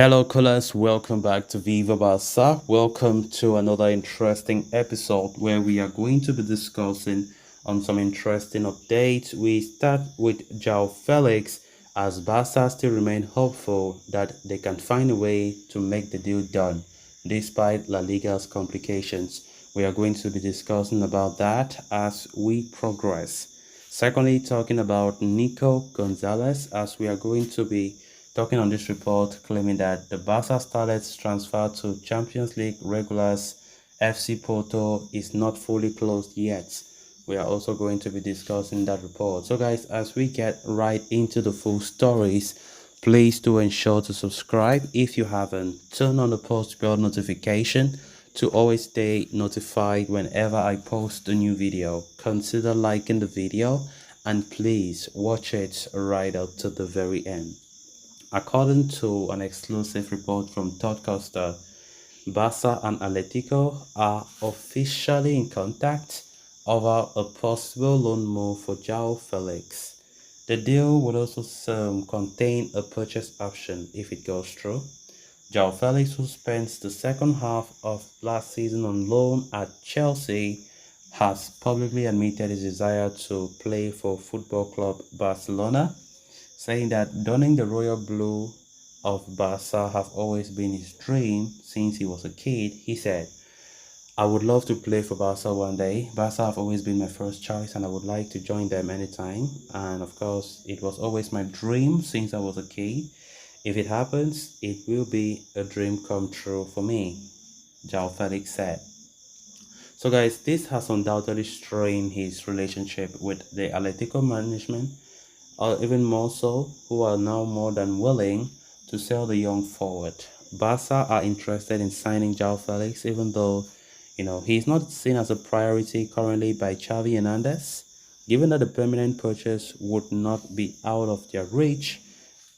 Hello, callers. Welcome back to Viva Barca. Welcome to another interesting episode where we are going to be discussing on some interesting updates. We start with Joao Felix as Barca still remain hopeful that they can find a way to make the deal done despite La Liga's complications. We are going to be discussing about that as we progress. Secondly, talking about Nico Gonzalez as we are going to be talking on this report claiming that the Barca starlet's transfer to Champions League regulars FC Porto is not fully closed yet. We are also going to be discussing that report. So guys, as we get right into the full stories, please do ensure to subscribe if you haven't. Turn on the post bell notification to always stay notified whenever I post a new video. Consider liking the video and please watch it right up to the very end. According to an exclusive report from Todd Costa, Barca and Atletico are officially in contact over a possible loan move for Joao Felix. The deal would also contain a purchase option if it goes through. Joao Felix, who spent the second half of last season on loan at Chelsea, has publicly admitted his desire to play for football club Barcelona, saying that donning the royal blue of Barca have always been his dream since he was a kid. He said, I would love to play for Barca one day. Barca have always been my first choice and I would like to join them anytime. And of course, it was always my dream since I was a kid. If it happens, it will be a dream come true for me, Joao Felix said. So guys, this has undoubtedly strained his relationship with the Atletico management, or even more so, who are now more than willing to sell the young forward. Barca are interested in signing Joao Felix, even though, he's not seen as a priority currently by Xavi Hernandez. Given that the permanent purchase would not be out of their reach,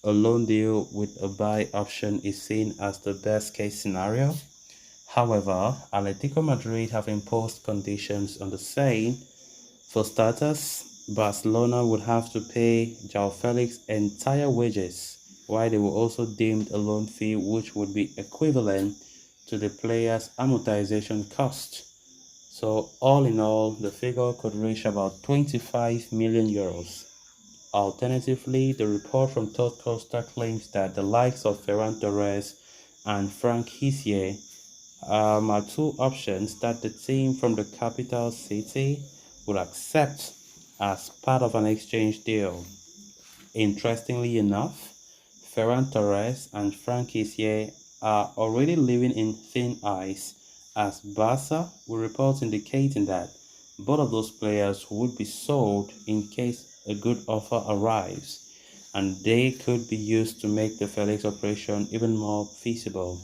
a loan deal with a buy option is seen as the best case scenario. However, Atletico Madrid have imposed conditions on the same. For starters, Barcelona would have to pay Joao Felix entire wages, while they will also deem a loan fee which would be equivalent to the player's amortization cost. So all in all, the figure could reach about 25 million euros. Alternatively, the report from Todd Costa claims that the likes of Ferran Torres and Frank Hissier are two options that the team from the capital city would accept as part of an exchange deal. Interestingly enough, Ferran Torres and Frank Hissier are already living in thin ice, as Barca will reports indicating that both of those players would be sold in case a good offer arrives, and they could be used to make the Felix operation even more feasible.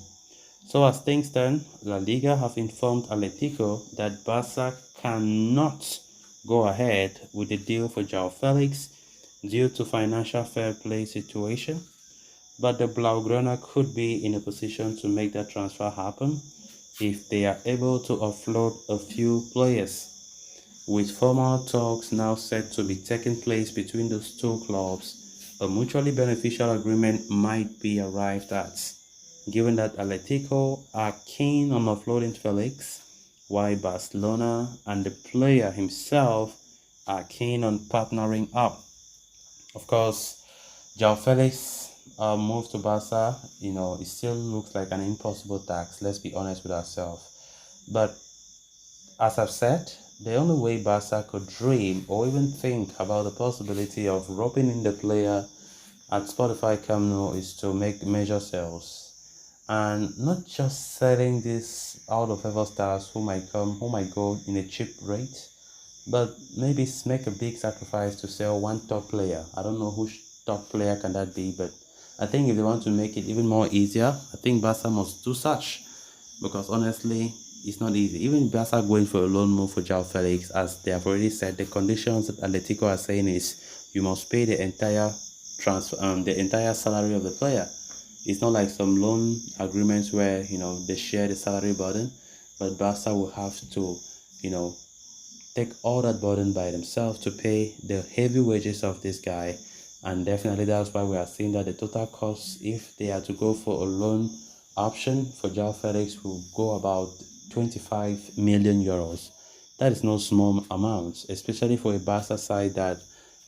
So as things stand, La Liga have informed Atletico that Barca cannot go ahead with the deal for Joao Felix due to financial fair play situation, but the Blaugrana could be in a position to make that transfer happen if they are able to offload a few players. With formal talks now set to be taking place between those two clubs, a mutually beneficial agreement might be arrived at, given that Atletico are keen on offloading Felix, while Barcelona and the player himself are keen on partnering up. Of course, Joao Felix move to Barca, it still looks like an impossible task, let's be honest with ourselves. But as I've said, the only way Barca could dream or even think about the possibility of roping in the player at Spotify Camp Nou is to make major sales, and not just selling this out of ever stars who might go in a cheap rate, but maybe make a big sacrifice to sell one top player. I don't know which top player can that be, but I think if they want to make it even more easier, I think Barca must do such, because honestly, it's not easy. Even Barca going for a loan move for Joao Felix, as they have already said, the conditions that Atletico are saying is you must pay the entire the entire salary of the player. It's not like some loan agreements where they share the salary burden, but Barca will have to take all that burden by themselves to pay the heavy wages of this guy And definitely that's why we are seeing that the total cost, if they are to go for a loan option for Joao Felix, will go about 25 million euros. That is no small amount, especially for a Barca side that,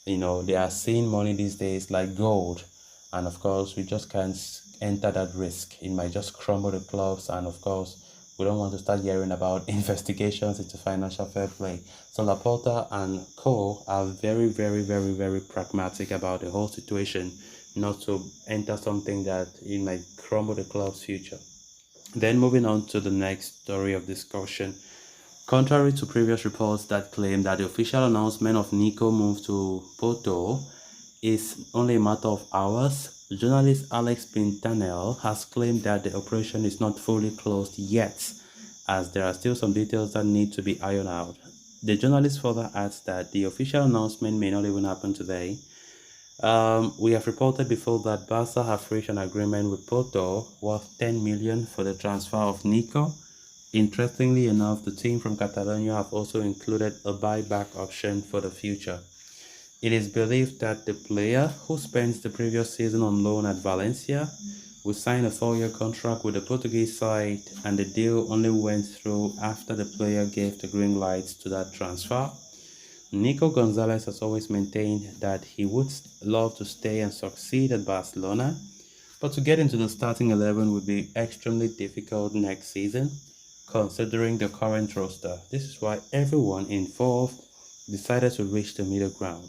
they are seeing money these days like gold. And of course, we just can't enter that risk. It might just crumble the clubs. And of course, we don't want to start hearing about investigations into financial fair play. So Laporta and Co are very, very, very, very pragmatic about the whole situation, not to enter something that it might crumble the club's future. Then moving on to the next story of discussion. Contrary to previous reports that claim that the official announcement of Nico move to Porto is only a matter of hours, journalist Alex Pintanel has claimed that the operation is not fully closed yet, as there are still some details that need to be ironed out. The journalist further adds that the official announcement may not even happen today. We have reported before that Barca have reached an agreement with Porto worth 10 million for the transfer of Nico. Interestingly enough, the team from Catalonia have also included a buyback option for the future. It is believed that the player, who spent the previous season on loan at Valencia, will sign a 4-year contract with the Portuguese side, and the deal only went through after the player gave the green light to that transfer. Nico Gonzalez has always maintained that he would love to stay and succeed at Barcelona, but to get into the starting 11 would be extremely difficult next season, considering the current roster. This is why everyone involved decided to reach the middle ground.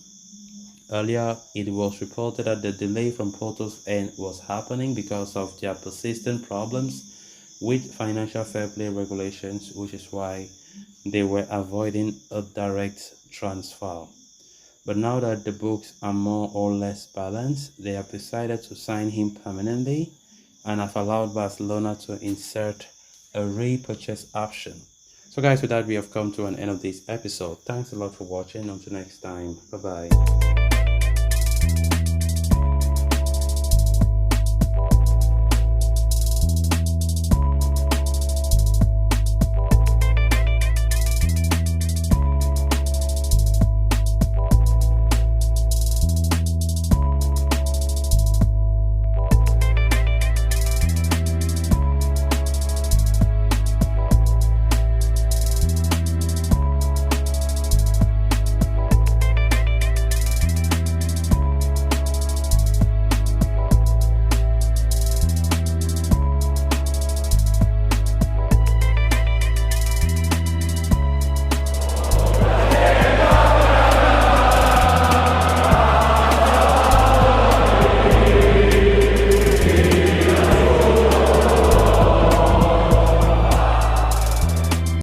Earlier, it was reported that the delay from Porto's end was happening because of their persistent problems with financial fair play regulations, which is why they were avoiding a direct transfer. But now that the books are more or less balanced, they have decided to sign him permanently and have allowed Barcelona to insert a repurchase option. So guys, with that we have come to an end of this episode. Thanks a lot for watching. Until next time, bye bye.